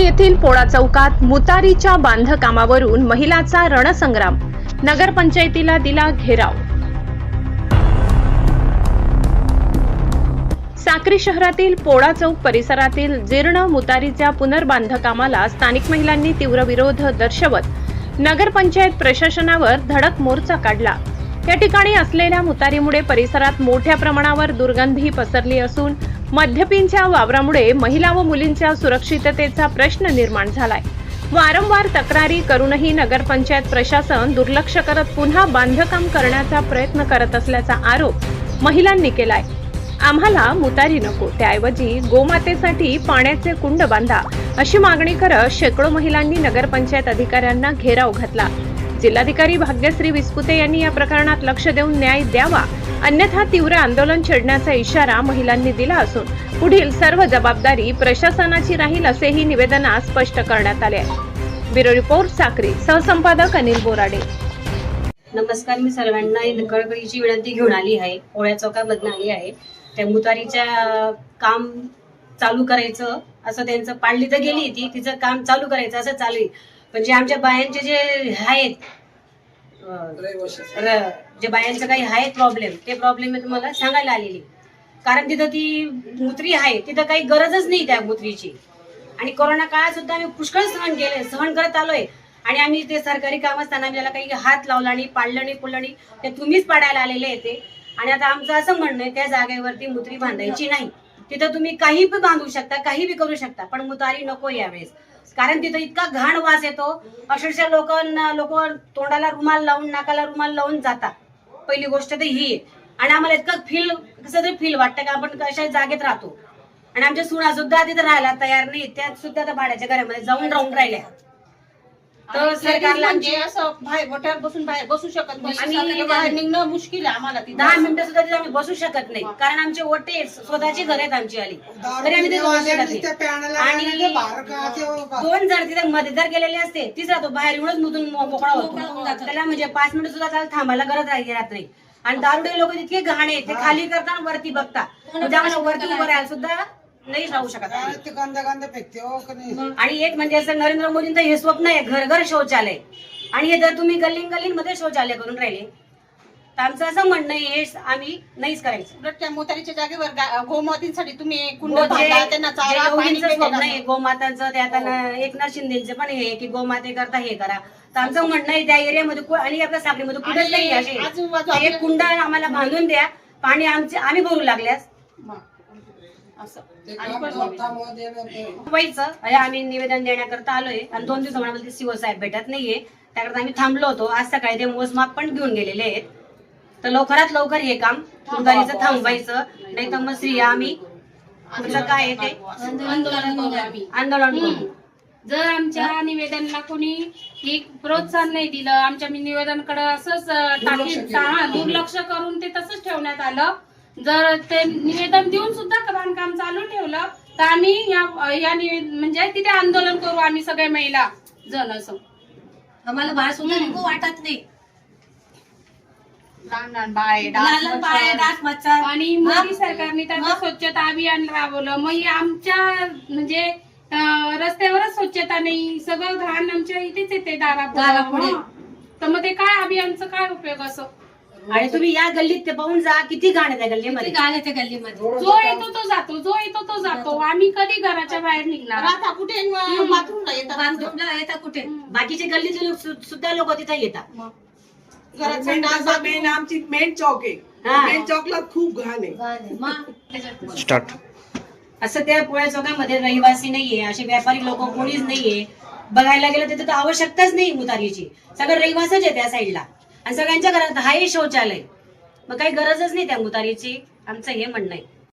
येथील पोळा चौकात मुतारीच्या बांधकामावरून महिलाचा रणसंग्राम, नगरपंचायतीला दिला घेराव। साक्री शहरातील पोळा चौक परिसरातील जीर्ण मुतारीच्या पुनर्बांधकामाला स्थानिक महिलांनी तीव्र विरोध दर्शवत नगरपंचायत प्रशासनावर धडक मोर्चा काढला। या ठिकाणी असलेल्या मुतारीमुळे परिसरात मोठ्या प्रमाणावर दुर्गंधी पसरली असून मद्यपींच्या वावरामुळे महिला व मुलींच्या सुरक्षिततेचा प्रश्न निर्माण झालाय। वारंवार तक्रारी करूनही नगरपंचायत प्रशासन दुर्लक्ष करत पुन्हा बांधकाम करण्याचा प्रयत्न करत असल्याचा आरोप महिलांनी केलाय। आम्हाला मुतारी नको, त्याऐवजी गोमातेसाठी पाण्याचे कुंड बांधा अशी मागणी करत शेकडो महिलांनी नगरपंचायत अधिकाऱ्यांना घेराव घातला। जिल्हाधिकारी भाग्यश्री विस्पुते यांनी या प्रकरणात लक्ष देऊन न्याय द्यावा, अन्यथा तीव्र आंदोलन छेडण्याचा इशारा महिलांनी दिला असून पुढील सर्व जबाबदारी प्रशासनाची राहील असेही निवेदनात स्पष्ट करण्यात आले आहे। ब्युरो रिपोर्ट साक्री, सहसंपादक अनिल बोराडे। नमस्कार, मी सर्वांना कळकळीची विनंती घेऊन आली आहे। पोळ्या चौकामधून आली आहे। त्या मुतारीच्या काम चालू करायचं असं त्यांचं पाडली तर गेली ती, तिचं काम चालू करायचं असं चालू आहे। पण जे आमच्या बायांचे जे आहेत जे बायांचं काही आहेत प्रॉब्लेम, ते प्रॉब्लेम मी तुम्हाला सांगायला आलेली। कारण तिथं ती मुत्री आहे, तिथं काही गरजच नाही त्या मुत्रीची। आणि कोरोना काळात सुद्धा आम्ही पुष्कळ सहन करत आलोय। आणि आम्ही ते सरकारी काम असताना त्याला काही हात लावला नाही, पाडलं नाही, पुढलं नाही, ते तुम्हीच पाडायला आलेले येते। आणि आता आमचं असं म्हणणं आहे, त्या जागेवरती मुत्री बांधायची नाही। तिथं तुम्ही काही बी बांधू शकता, काही बी करू शकता, पण मुतारी नको यावेळेस। कारण तिथं इतका घाण वास येतो, अक्षरशः लोक तोंडाला रुमाल लावून, नाकाला रुमाल लावून जातात। पहिली गोष्ट तर ही आहे। आणि आम्हाला इतकं कसं तरी फील वाटतं की आपण कशा जागेत राहतो। आणि आमच्या सुना सुद्धा तिथं राहायला तयार नाही, त्या सुद्धा त्या भाड्याच्या घरामध्ये जाऊन राहून राहिल्या। तर सरकारला असं बाहेर बसू शकत नाही, आम्ही बाहेर निघणं मुश्किल आहे आम्हाला। 10 मिनिटं सुद्धा तिथे आम्ही बसू शकत नाही, कारण आमचे ओटे स्वतःची घर आहेत आमची आली, तरी आम्ही ते बसू शकत नाही। आणि 2 जण तिथे मदतदार गेलेले असते, तिसरा तो बाहेर येऊनच मधून मोकळा होतो, त्याला म्हणजे 5 मिनिटं सुद्धा त्याला थांबायला गरज राहत नाही। आणि दारुडे लोक इतके घाण आहेत, ते खाली करतात वरती बघतात, म्हणजे आम्हाला वरती उभं राहायला सुद्धा नाही राहू शकत। आणि एक म्हणजे असं नरेंद्र मोदींचं हे स्वप्न आहे, घर घर शौचालय। आणि हे जर तुम्ही गल्लीमध्ये शौचालय करून राहिले, तर आमचं असं म्हणणं आहे, हे आम्ही नाहीच करायचं। त्या मुतारीच्या जागेवर गोमातींसाठी तुम्ही कुंड त्यांना स्वप्न आहे गोमातांचं, ते आता एकनाथ शिंदेचं पण हे की गोमाते करता हे करा। तर आमचं म्हणणं आहे, त्या एरियामध्ये आणि आपल्या साखरीमध्ये कुठेच नाही असे एक कुंड आम्हाला बांधून द्या, पाणी आम्ही भरू लागल्यास आम्ही निवेदन देण्याकरता आलोय। आणि 2 दिवसामध्ये सीओ साहेब भेटत नाहीये, त्याकरता आम्ही थांबलो होतो। आज सकाळी ते मोजमाप पण घेऊन गेलेले आहेत। तर लवकरात लवकर हे काम मुतारीचं थांबवायचं, नाही तर मग स्त्रिया आम्ही तुमचं काय आहे ते आंदोलन करू। जर आमच्या निवेदनाला कोणी प्रोत्साहन नाही दिलं, आमच्या निवेदनाकडे असंच दुर्लक्ष करून ते तसंच ठेवण्यात आलं, जर ते निवेदन देऊन सुद्धा बांधकाम चालू ठेवलं, तर आम्ही या म्हणजे तिथे आंदोलन करू आम्ही सगळ्या महिला जण। असं आम्हाला बाळ सुद्धा नको वाटत नाही, लहान बाळ आणि मोदी सरकारने त्यांना स्वच्छता अभियान राबवलं। मग आमच्या म्हणजे रस्त्यावरच स्वच्छता नाही, सगळं घाण आमच्या इथेच येते दारापुढे, तर मग ते काय अभियानचं काय उपयोग असं। आणि तुम्ही या गल्लीत ते पाहून जा, किती घाण आहे त्या गल्लीमध्ये, जो येतो तो जातो, जो येतो तो जातो। आम्ही कधी घराच्या बाहेर निघणार, आता कुठे बाथरूमला येतात, कुठे बाकीचे गल्लीचे सुद्धा लोक तिथे येतात। आमची मेन चौक आहे, मेन चौकला खूप घाण आहे। स्टार्ट असं त्या पोळ्या चौकामध्ये रहिवासी नाहीये, असे व्यापारी लोक कोणीच नाहीये। बघायला गेलं तिथे तर आवश्यकताच नाही मुतारीची, सगळं रहिवासच आहे त्या साईडला। आणि सगळ्यांच्या घरात हाही शौचालय, मग काही गरजच नाही त्या मुतारीची, आमचं हे म्हणणं आहे।